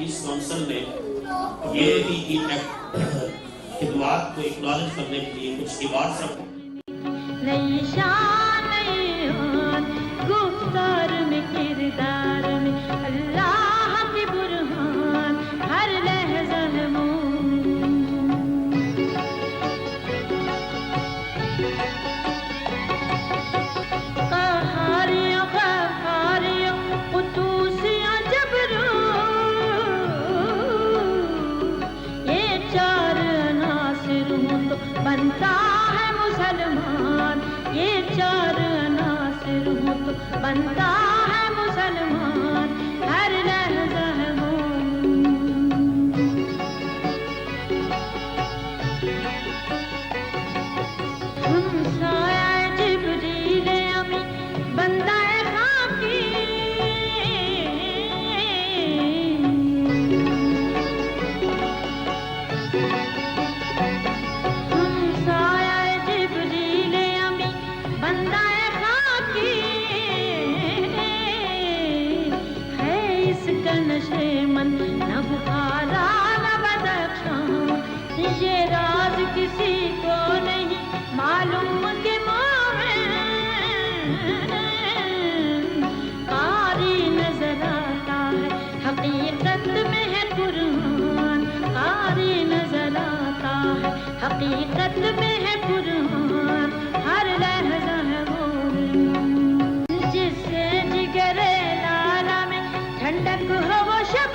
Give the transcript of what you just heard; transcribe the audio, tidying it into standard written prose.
Piece council ने ये भी खिदमात को एक्नॉलेज करने के लिए कुछ अवार्ड्स रखे। नई शान नई आन गुफ्तार में किरदार में अल्लाह की बुरहान हर लहज़ा है कहारियों क़हारियों क़ुदूसियों जबरू ये चार अनासिर हों तो बनता है मुसलमान ये चार अनासिर हों तो बनता है मुसलमान हर लहज़ा है हमसाया जिब्रील अमी बंदा खाकी हमसाया जिब्रील अमी बंदा खाकी है इसका नशे मन न बुखारा न बदख्शां ये राज किसी को नहीं मालूम के मोमिन कारी नजर आता है हकीकत में है कुरान कारी नजर आता है हकीकत में है कुरान हर लहज़ा है मोमिन जिससे जिगरे लाला में ठंडक हो वो शब